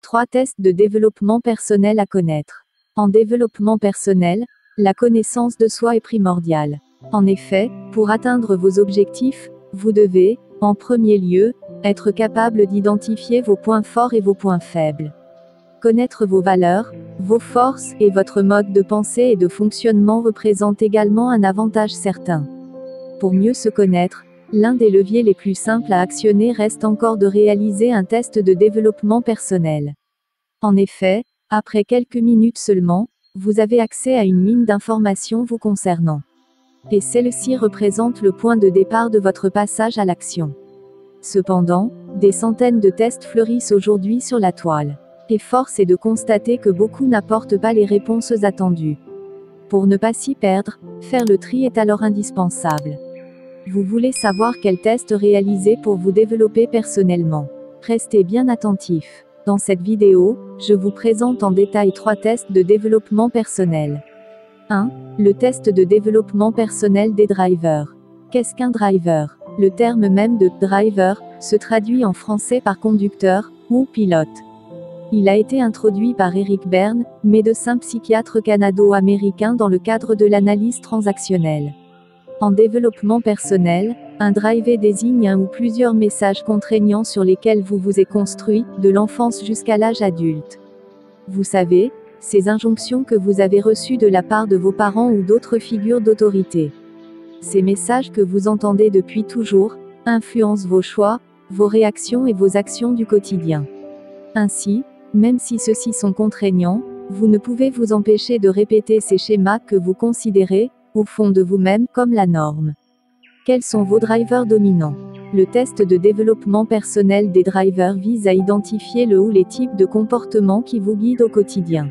3 tests de développement personnel à connaître. En développement personnel, la connaissance de soi est primordiale. En effet, pour atteindre vos objectifs, vous devez, en premier lieu, être capable d'identifier vos points forts et vos points faibles. Connaître vos valeurs, vos forces et votre mode de pensée et de fonctionnement représente également un avantage certain. Pour mieux se connaître, l'un des leviers les plus simples à actionner reste encore de réaliser un test de développement personnel. En effet, après quelques minutes seulement, vous avez accès à une mine d'informations vous concernant. Et celle-ci représente le point de départ de votre passage à l'action. Cependant, des centaines de tests fleurissent aujourd'hui sur la toile. Et force est de constater que beaucoup n'apportent pas les réponses attendues. Pour ne pas s'y perdre, faire le tri est alors indispensable. Vous voulez savoir quel test réaliser pour vous développer personnellement. Restez bien attentif. Dans cette vidéo, je vous présente en détail 3 tests de développement personnel. 1. Le test de développement personnel des drivers. Qu'est-ce qu'un driver? Le terme même de « driver » se traduit en français par conducteur ou pilote. Il a été introduit par Eric Berne, médecin psychiatre canado-américain dans le cadre de l'analyse transactionnelle. En développement personnel, un driver désigne un ou plusieurs messages contraignants sur lesquels vous vous êtes construit, de l'enfance jusqu'à l'âge adulte. Vous savez, ces injonctions que vous avez reçues de la part de vos parents ou d'autres figures d'autorité. Ces messages que vous entendez depuis toujours, influencent vos choix, vos réactions et vos actions du quotidien. Ainsi, même si ceux-ci sont contraignants, vous ne pouvez vous empêcher de répéter ces schémas que vous considérez, au fond de vous-même, comme la norme. Quels sont vos drivers dominants? Le test de développement personnel des drivers vise à identifier le ou les types de comportements qui vous guident au quotidien.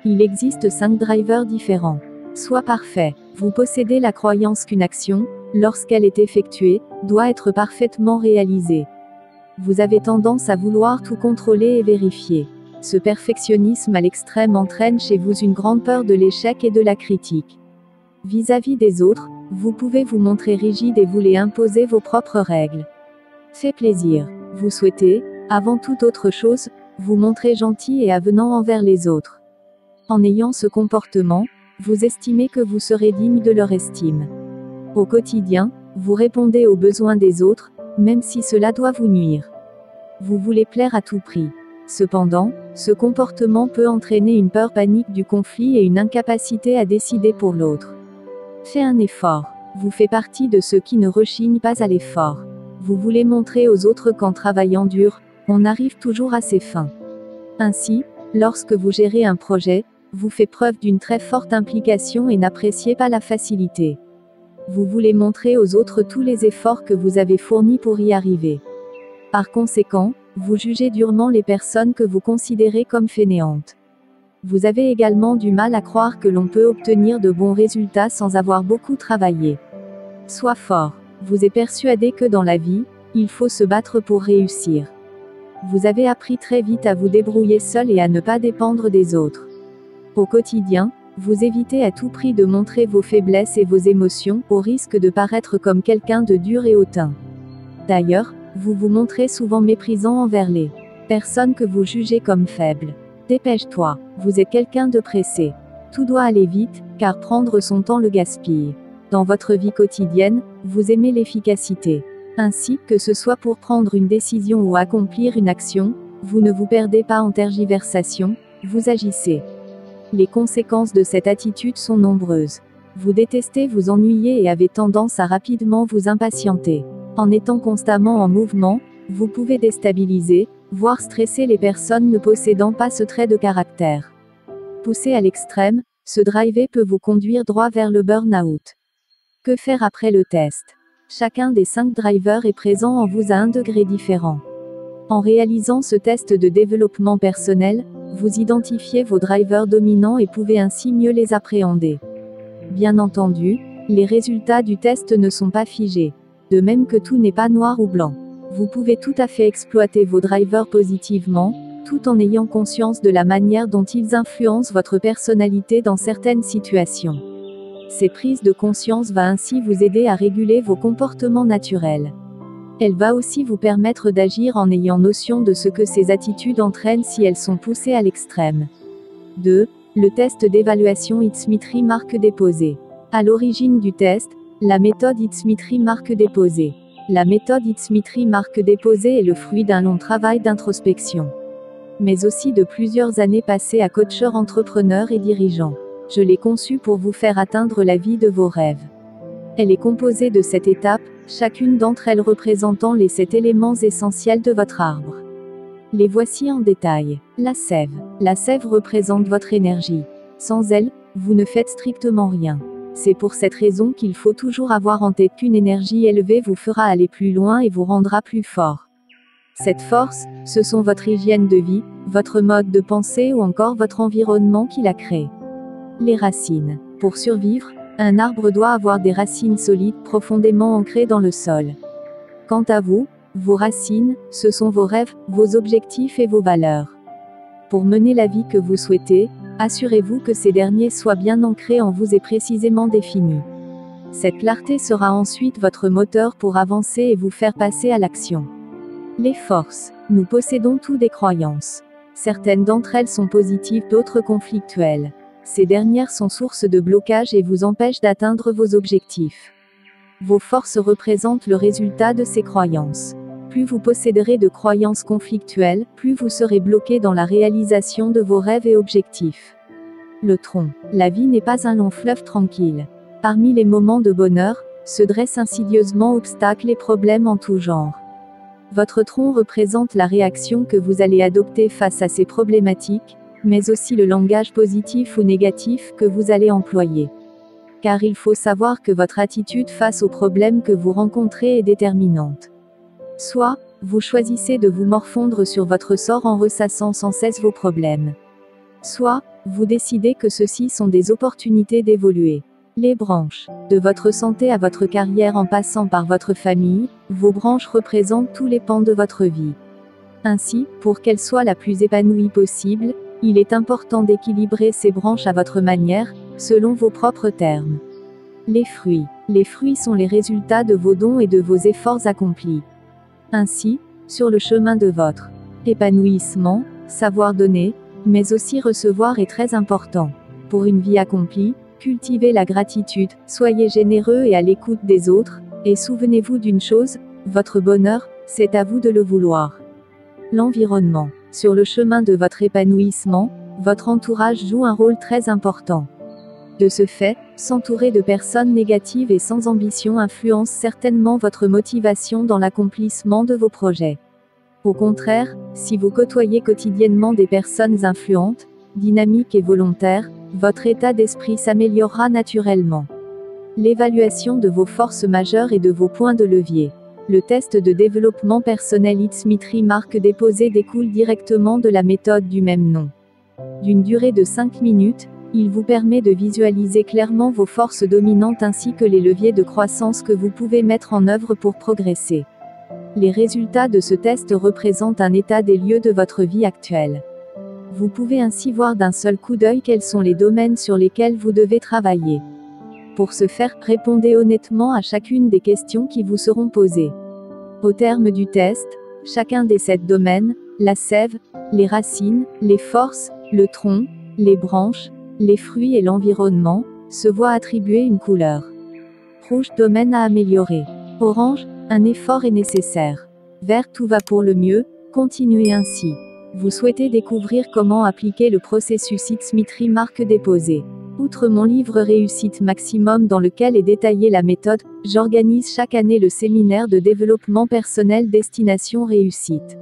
Il existe 5 drivers différents. Sois parfait. Vous possédez la croyance qu'une action, lorsqu'elle est effectuée, doit être parfaitement réalisée. Vous avez tendance à vouloir tout contrôler et vérifier. Ce perfectionnisme à l'extrême entraîne chez vous une grande peur de l'échec et de la critique. Vis-à-vis des autres, vous pouvez vous montrer rigide et voulez imposer vos propres règles. Fait plaisir. Vous souhaitez, avant toute autre chose, vous montrer gentil et avenant envers les autres. En ayant ce comportement, vous estimez que vous serez digne de leur estime. Au quotidien, vous répondez aux besoins des autres, même si cela doit vous nuire. Vous voulez plaire à tout prix. Cependant, ce comportement peut entraîner une peur panique du conflit et une incapacité à décider pour l'autre. Fais un effort. Vous faites partie de ceux qui ne rechignent pas à l'effort. Vous voulez montrer aux autres qu'en travaillant dur, on arrive toujours à ses fins. Ainsi, lorsque vous gérez un projet, vous faites preuve d'une très forte implication et n'appréciez pas la facilité. Vous voulez montrer aux autres tous les efforts que vous avez fournis pour y arriver. Par conséquent, vous jugez durement les personnes que vous considérez comme fainéantes. Vous avez également du mal à croire que l'on peut obtenir de bons résultats sans avoir beaucoup travaillé. Sois fort. Vous êtes persuadé que dans la vie, il faut se battre pour réussir. Vous avez appris très vite à vous débrouiller seul et à ne pas dépendre des autres. Au quotidien, vous évitez à tout prix de montrer vos faiblesses et vos émotions, au risque de paraître comme quelqu'un de dur et hautain. D'ailleurs, vous vous montrez souvent méprisant envers les personnes que vous jugez comme faibles. Dépêche-toi, vous êtes quelqu'un de pressé. Tout doit aller vite, car prendre son temps le gaspille. Dans votre vie quotidienne, vous aimez l'efficacité. Ainsi, que ce soit pour prendre une décision ou accomplir une action, vous ne vous perdez pas en tergiversation, vous agissez. Les conséquences de cette attitude sont nombreuses. Vous détestez vous ennuyer et avez tendance à rapidement vous impatienter. En étant constamment en mouvement, vous pouvez déstabiliser, voire stresser les personnes ne possédant pas ce trait de caractère. Poussé à l'extrême, ce driver peut vous conduire droit vers le burn-out. Que faire après le test? Chacun des 5 drivers est présent en vous à un degré différent. En réalisant ce test de développement personnel, vous identifiez vos drivers dominants et pouvez ainsi mieux les appréhender. Bien entendu, les résultats du test ne sont pas figés. De même que tout n'est pas noir ou blanc. Vous pouvez tout à fait exploiter vos drivers positivement, tout en ayant conscience de la manière dont ils influencent votre personnalité dans certaines situations. Ces prises de conscience vont ainsi vous aider à réguler vos comportements naturels. Elle va aussi vous permettre d'agir en ayant notion de ce que ces attitudes entraînent si elles sont poussées à l'extrême. 2. Le test d'évaluation It's-Mitry marque déposée. À l'origine du test, la méthode It's-Mitry marque déposée. La méthode It's-Mitry marque déposée est le fruit d'un long travail d'introspection, mais aussi de plusieurs années passées à coacher entrepreneurs et dirigeants. Je l'ai conçue pour vous faire atteindre la vie de vos rêves. Elle est composée de 7 étapes, chacune d'entre elles représentant les 7 éléments essentiels de votre arbre. Les voici en détail. La sève. La sève représente votre énergie. Sans elle, vous ne faites strictement rien. C'est pour cette raison qu'il faut toujours avoir en tête qu'une énergie élevée vous fera aller plus loin et vous rendra plus fort. Cette force, ce sont votre hygiène de vie, votre mode de pensée ou encore votre environnement qui la crée. Les racines. Pour survivre, un arbre doit avoir des racines solides profondément ancrées dans le sol. Quant à vous, vos racines, ce sont vos rêves, vos objectifs et vos valeurs. Pour mener la vie que vous souhaitez, assurez-vous que ces derniers soient bien ancrés en vous et précisément définis. Cette clarté sera ensuite votre moteur pour avancer et vous faire passer à l'action. Les forces. Nous possédons tous des croyances. Certaines d'entre elles sont positives, d'autres conflictuelles. Ces dernières sont source de blocage et vous empêchent d'atteindre vos objectifs. Vos forces représentent le résultat de ces croyances. Plus vous posséderez de croyances conflictuelles, plus vous serez bloqué dans la réalisation de vos rêves et objectifs. Le tronc. La vie n'est pas un long fleuve tranquille. Parmi les moments de bonheur, se dressent insidieusement obstacles et problèmes en tout genre. Votre tronc représente la réaction que vous allez adopter face à ces problématiques, mais aussi le langage positif ou négatif que vous allez employer. Car il faut savoir que votre attitude face aux problèmes que vous rencontrez est déterminante. Soit, vous choisissez de vous morfondre sur votre sort en ressassant sans cesse vos problèmes. Soit, vous décidez que ceux-ci sont des opportunités d'évoluer. Les branches. De votre santé à votre carrière en passant par votre famille, vos branches représentent tous les pans de votre vie. Ainsi, pour qu'elle soit la plus épanouie possible, il est important d'équilibrer ces branches à votre manière, selon vos propres termes. Les fruits. Les fruits sont les résultats de vos dons et de vos efforts accomplis. Ainsi, sur le chemin de votre épanouissement, savoir donner, mais aussi recevoir est très important. Pour une vie accomplie, cultivez la gratitude, soyez généreux et à l'écoute des autres, et souvenez-vous d'une chose, votre bonheur, c'est à vous de le vouloir. L'environnement. Sur le chemin de votre épanouissement, votre entourage joue un rôle très important. De ce fait, s'entourer de personnes négatives et sans ambition influence certainement votre motivation dans l'accomplissement de vos projets. Au contraire, si vous côtoyez quotidiennement des personnes influentes, dynamiques et volontaires, votre état d'esprit s'améliorera naturellement. L'évaluation de vos forces majeures et de vos points de levier. Le test de développement personnel It's-Mitry marque déposée découle directement de la méthode du même nom. D'une durée de 5 minutes, il vous permet de visualiser clairement vos forces dominantes ainsi que les leviers de croissance que vous pouvez mettre en œuvre pour progresser. Les résultats de ce test représentent un état des lieux de votre vie actuelle. Vous pouvez ainsi voir d'un seul coup d'œil quels sont les domaines sur lesquels vous devez travailler. Pour ce faire, répondez honnêtement à chacune des questions qui vous seront posées. Au terme du test, chacun des 7 domaines, la sève, les racines, les forces, le tronc, les branches, les fruits et l'environnement, se voit attribuer une couleur. Rouge, domaine à améliorer. Orange, un effort est nécessaire. Vert, tout va pour le mieux, continuez ainsi. Vous souhaitez découvrir comment appliquer le processus It's-Mitry marque déposée. Outre mon livre Réussite Maximum dans lequel est détaillée la méthode, j'organise chaque année le séminaire de développement personnel Destination Réussite.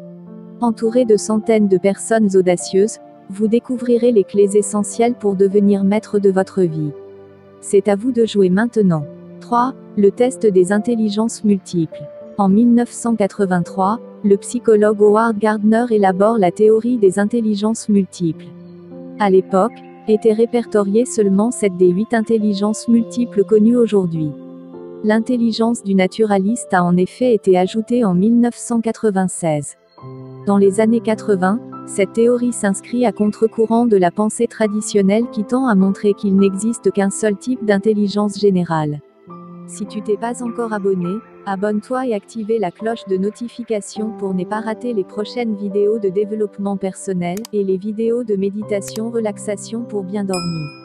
Entouré de centaines de personnes audacieuses, vous découvrirez les clés essentielles pour devenir maître de votre vie. C'est à vous de jouer maintenant. 3. Le test des intelligences multiples. En 1983, le psychologue Howard Gardner élabore la théorie des intelligences multiples. À l'époque, étaient répertoriées seulement 7 des 8 intelligences multiples connues aujourd'hui. L'intelligence du naturaliste a en effet été ajoutée en 1996. Dans les années 80, cette théorie s'inscrit à contre-courant de la pensée traditionnelle qui tend à montrer qu'il n'existe qu'un seul type d'intelligence générale. Si tu t'es pas encore abonné, Abonne-toi et activez la cloche de notification pour ne pas rater les prochaines vidéos de développement personnel et les vidéos de méditation relaxation pour bien dormir.